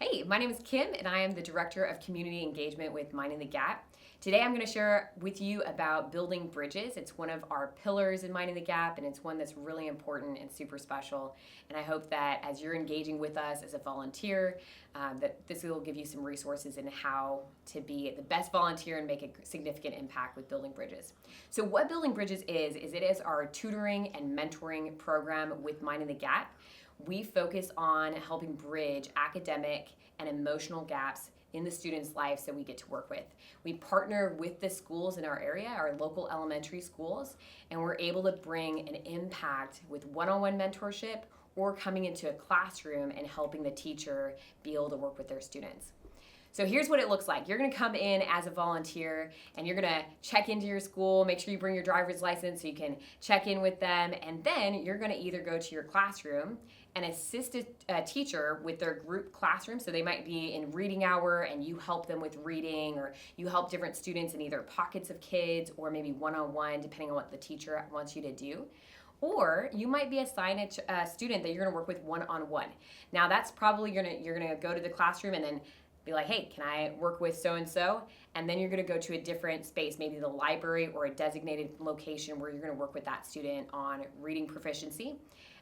Hey, my name is Kim, and I am the Director of Community Engagement with Minding the Gap. Today I'm going to share with you about building bridges. It's one of our pillars in Minding the Gap, and it's one that's really important and super special. And I hope that as you're engaging with us as a volunteer, that this will give you some resources in how to be the best volunteer and make a significant impact with building bridges. So what Building Bridges is it is our tutoring and mentoring program with Minding the Gap. We focus on helping bridge academic and emotional gaps in the students' lives that we get to work with. We partner with the schools in our area, our local elementary schools, and we're able to bring an impact with one-on-one mentorship or coming into a classroom and helping the teacher be able to work with their students. So here's what it looks like. You're gonna come in as a volunteer and you're gonna check into your school, make sure you bring your driver's license so you can check in with them, and then you're gonna either go to your classroom and assist a teacher with their group classroom. So they might be in reading hour and you help them with reading, or you help different students in either pockets of kids or maybe one-on-one, depending on what the teacher wants you to do. Or you might be assigned a student that you're gonna work with one-on-one. Now that's probably you're gonna go to the classroom and then be like, hey, can I work with so-and-so? And then you're gonna go to a different space, maybe the library or a designated location where you're gonna work with that student on reading proficiency.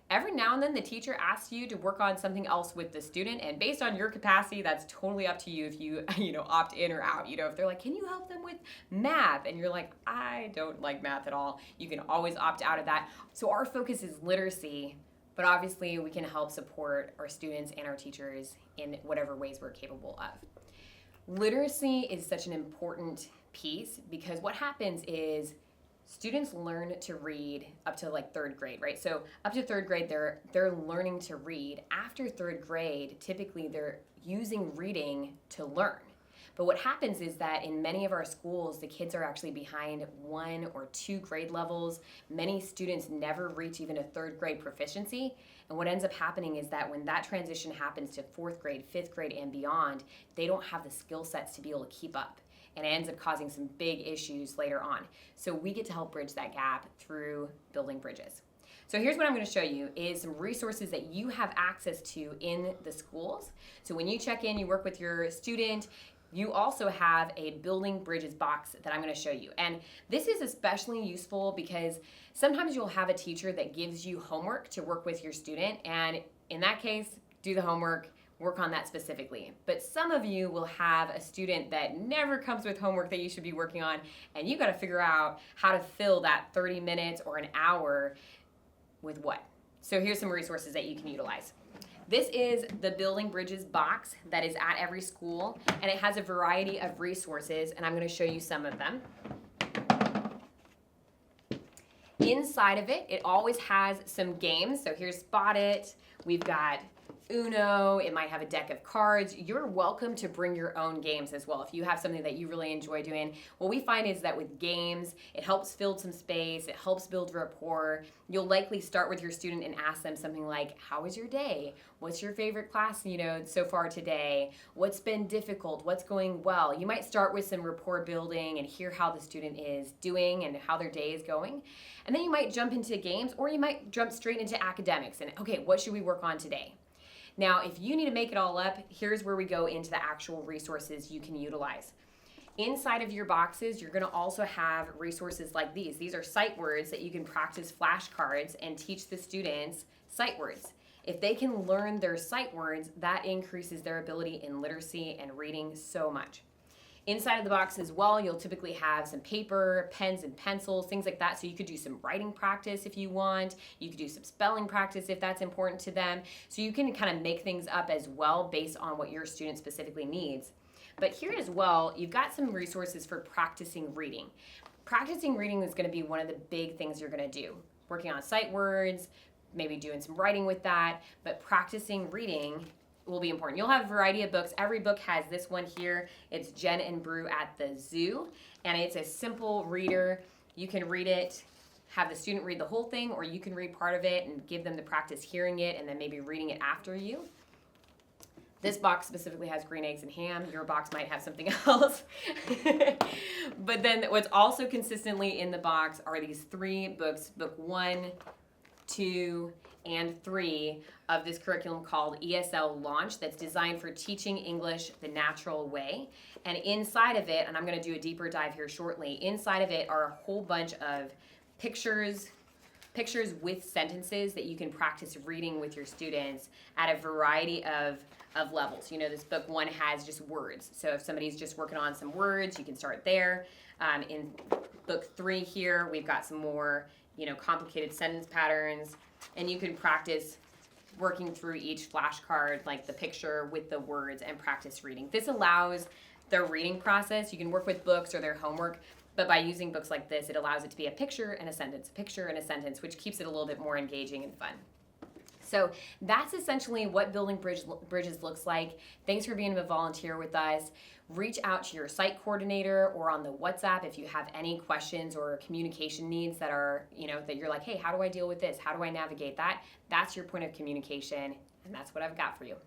Every now and then the teacher asks you to work on something else with the student, and based on your capacity, that's totally up to you if you opt in or out. If they're like, can you help them with math? And you're like, I don't like math at all. You can always opt out of that. So our focus is literacy, but obviously we can help support our students and our teachers in whatever ways we're capable of. Literacy is such an important piece because what happens is students learn to read up to like third grade, right? So up to third grade, they're learning to read. After third grade, typically they're using reading to learn. But what happens is that in many of our schools, the kids are actually behind 1 or 2 grade levels. Many students never reach even a third grade proficiency. And what ends up happening is that when that transition happens to 4th grade, 5th grade, and beyond, they don't have the skill sets to be able to keep up. And it ends up causing some big issues later on. So we get to help bridge that gap through building bridges. So here's what I'm going to show you is some resources that you have access to in the schools. So when you check in, you work with your student, you also have a building bridges box that I'm going to show you. And this is especially useful because sometimes you'll have a teacher that gives you homework to work with your student. And in that case, do the homework, work on that specifically. But some of you will have a student that never comes with homework that you should be working on, and you got to figure out how to fill that 30 minutes or an hour with what. So here's some resources that you can utilize. This is the Building Bridges box that is at every school, and it has a variety of resources, and I'm going to show you some of them. Inside of it, it always has some games. So here's Spot It. We've got Uno, it might have a deck of cards. You're welcome to bring your own games as well if you have something that you really enjoy doing. What we find is that with games, it helps fill some space, it helps build rapport. You'll likely start with your student and ask them something like, how was your day? What's your favorite class, so far today? What's been difficult? What's going well? You might start with some rapport building and hear how the student is doing and how their day is going. And then you might jump into games, or you might jump straight into academics and, okay, what should we work on today? Now, if you need to make it all up, here's where we go into the actual resources you can utilize. Inside of your boxes, you're going to also have resources like these. These are sight words that you can practice flashcards and teach the students sight words. If they can learn their sight words, that increases their ability in literacy and reading so much. Inside of the box as well, you'll typically have some paper, pens and pencils, things like that. So you could do some writing practice if you want. You could do some spelling practice if that's important to them. So you can kind of make things up as well based on what your student specifically needs. But here as well, you've got some resources for practicing reading. Practicing reading is going to be one of the big things you're going to do. Working on sight words, maybe doing some writing with that, but practicing reading will be important. You'll have a variety of books. Every book has this one here. It's Jen and Brew at the Zoo, and it's a simple reader. You can read it, have the student read the whole thing, or you can read part of it and give them the practice hearing it and then maybe reading it after you. This box specifically has green eggs and ham. Your box might have something else. But then what's also consistently in the box are these 3 books, book 1, 2, and 3 of this curriculum called ESL Launch that's designed for teaching English the natural way. And inside of it, and I'm going to do a deeper dive here shortly, inside of it are a whole bunch of pictures with sentences that you can practice reading with your students at a variety of levels. You know, this book 1 has just words. So if somebody's just working on some words, you can start there. In book 3 here, we've got some more, complicated sentence patterns, and you can practice working through each flashcard, like the picture with the words, and practice reading. This allows their reading process. You can work with books or their homework, but by using books like this, it allows it to be a picture and a picture and a sentence, which keeps it a little bit more engaging and fun. So that's essentially what building bridges looks like. Thanks for being a volunteer with us. Reach out to your site coordinator or on the WhatsApp if you have any questions or communication needs that are, that you're like, hey, how do I deal with this? How do I navigate that? That's your point of communication, and that's what I've got for you.